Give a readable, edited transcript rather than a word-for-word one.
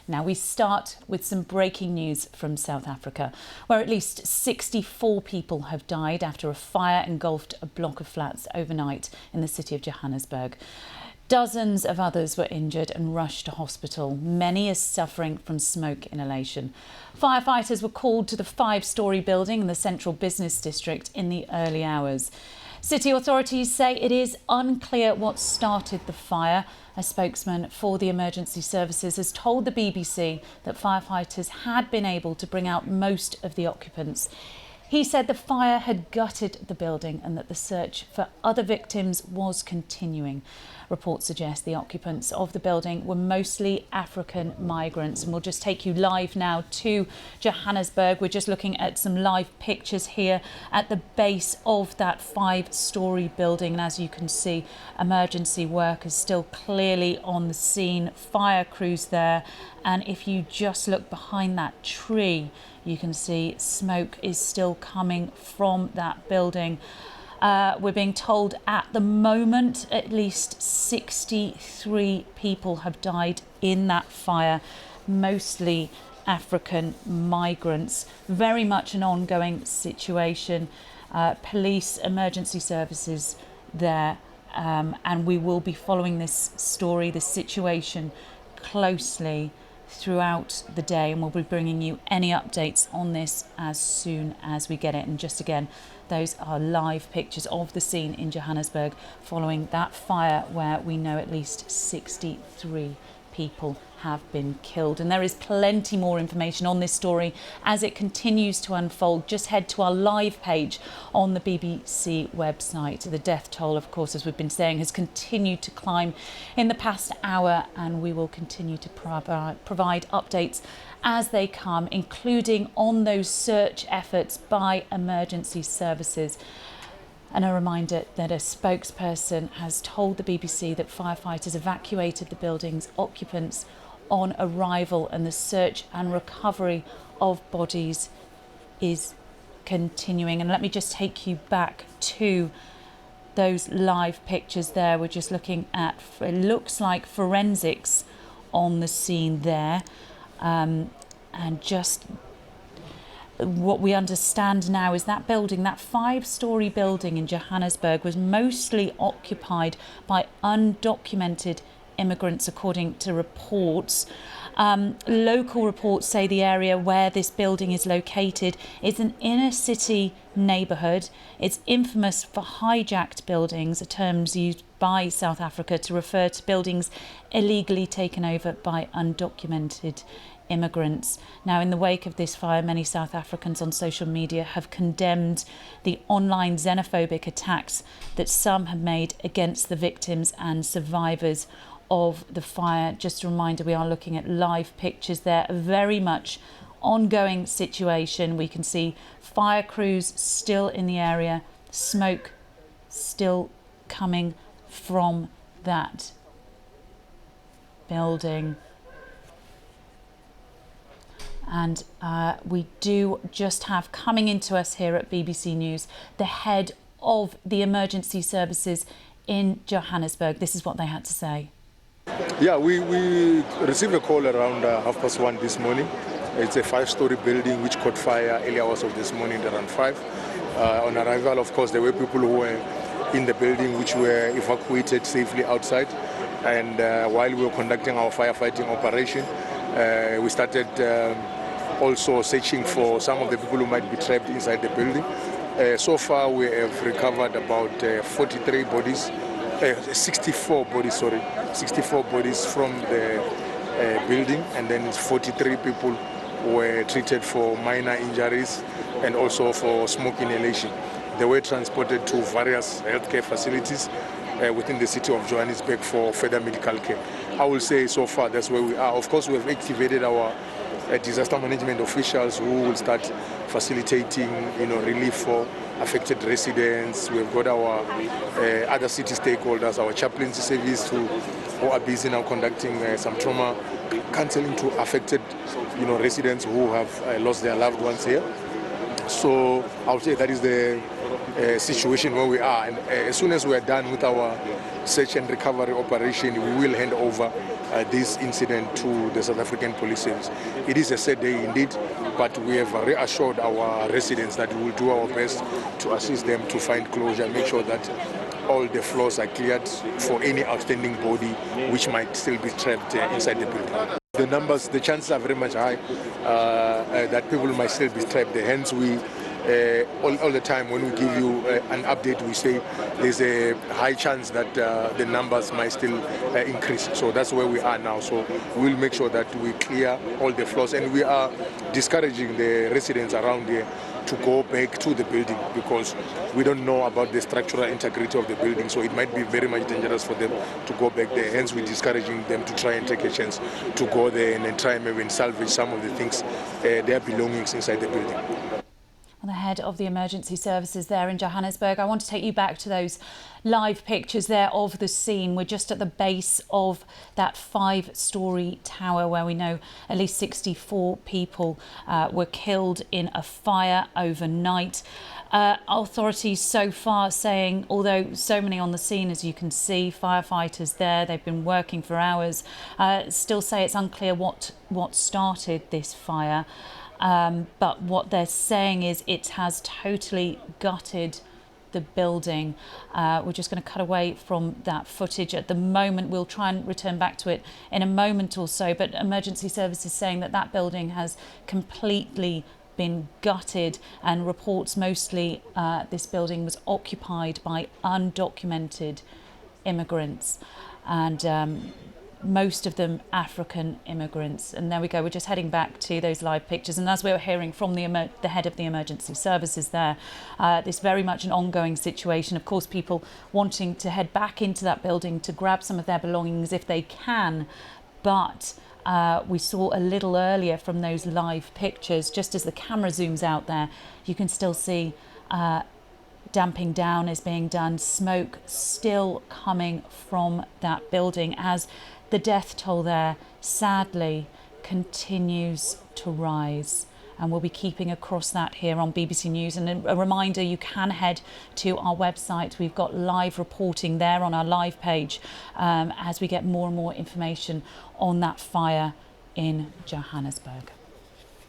Now we start with some breaking news from South Africa, where at least 64 people have died after a fire engulfed a block of flats overnight in the city of Johannesburg. Dozens of others were injured and rushed to hospital. Many are suffering from smoke inhalation. Firefighters were called to the five-storey building in the central business district in the early hours. City authorities say it is unclear what started the fire. A spokesman for the emergency services has told the BBC that firefighters had been able to bring out most of the occupants. He said the fire had gutted the building and that the search for other victims was continuing. Reports suggest the occupants of the building were mostly African migrants. And we'll just take you live now to Johannesburg. We're just looking at some live pictures here at the base of that five-storey building. And as you can see, emergency workers still clearly on the scene, fire crews there. And if you just look behind that tree, you can see smoke is still coming from that building. We're being told at the moment at least 63 people have died in that fire, mostly African migrants. Very much an ongoing situation. Police, emergency services there, and we will be following this story, this situation closely throughout the day, and we'll be bringing you any updates on this as soon as we get it. And just again, those are live pictures of the scene in Johannesburg following that fire, where we know at least 63 people have been killed. And there is plenty more information on this story as it continues to unfold. Just head to our live page on the BBC website. The death toll, of course, as we've been saying, has continued to climb in the past hour, and we will continue to provide updates as they come, including on those search efforts by emergency services. And a reminder that a spokesperson has told the BBC that firefighters evacuated the building's occupants on arrival, and the search and recovery of bodies is continuing. And let me just take you back to those live pictures there. We're just looking at, it looks like forensics on the scene there. And just what we understand now is that building, that five-storey building in Johannesburg, was mostly occupied by undocumented immigrants, according to reports. Local reports say the area where this building is located is an inner city neighbourhood. It's infamous for hijacked buildings, a term used by South Africa to refer to buildings illegally taken over by undocumented immigrants. Now, in the wake of this fire, many South Africans on social media have condemned the online xenophobic attacks that some have made against the victims and survivors of the fire. Just a reminder, we are looking at live pictures there, a very much ongoing situation. We can see fire crews still in the area, smoke still coming from that building. And we do just have coming into us here at BBC News the head of the emergency services in Johannesburg. This is what they had to say. Yeah, we received a call around 1:30 this morning. It's a five-storey building which caught fire early hours of this morning around 5. On arrival, of course, there were people who were in the building which were evacuated safely outside. And while we were conducting our firefighting operation, we started also searching for some of the people who might be trapped inside the building. So far, we have recovered about 64 bodies from the building, and then 43 people were treated for minor injuries and also for smoke inhalation. They were transported to various healthcare facilities within the city of Johannesburg for further medical care. I will say so far that's where we are. Of course, we have activated our disaster management officials who will start facilitating, relief for affected residents. We've got our other city stakeholders, our chaplaincy service who are busy now conducting some trauma counseling to affected, residents who have lost their loved ones here. So I would say that is the situation where we are. And as soon as we are done with our search and recovery operation, we will hand over this incident to the South African Police Service. It is a sad day indeed, but we have reassured our residents that we will do our best to assist them to find closure, make sure that all the floors are cleared for any outstanding body which might still be trapped inside the building. The numbers, the chances are very much high that people might still be trapped there. Hence, we all the time when we give you an update, we say there's a high chance that the numbers might still increase. So that's where we are now. So we'll make sure that we clear all the floors, and we are discouraging the residents around here to go back to the building because we don't know about the structural integrity of the building, so it might be very much dangerous for them to go back there. Hence, we're discouraging them to try and take a chance to go there and then try and maybe salvage some of the things, their belongings inside the building. The head of the emergency services there in Johannesburg. I want to take you back to those live pictures there of the scene. We're just at the base of that 5-storey tower where we know at least 64 people were killed in a fire overnight. Authorities so far saying, although so many on the scene, as you can see, firefighters there, they've been working for hours, still say it's unclear what started this fire. But what they're saying is it has totally gutted the building. We're just going to cut away from that footage at the moment. We'll try and return back to it in a moment or so. But emergency services saying that building has completely been gutted, and reports mostly this building was occupied by undocumented immigrants, and most of them African immigrants. And there we go, we're just heading back to those live pictures, and as we were hearing from the head of the emergency services there, this very much an ongoing situation. Of course, people wanting to head back into that building to grab some of their belongings if they can, but we saw a little earlier from those live pictures, just as the camera zooms out there, you can still see damping down is being done, smoke still coming from that building as the death toll there sadly continues to rise. And we'll be keeping across that here on BBC News. And a reminder, you can head to our website. We've got live reporting there on our live page as we get more and more information on that fire in Johannesburg.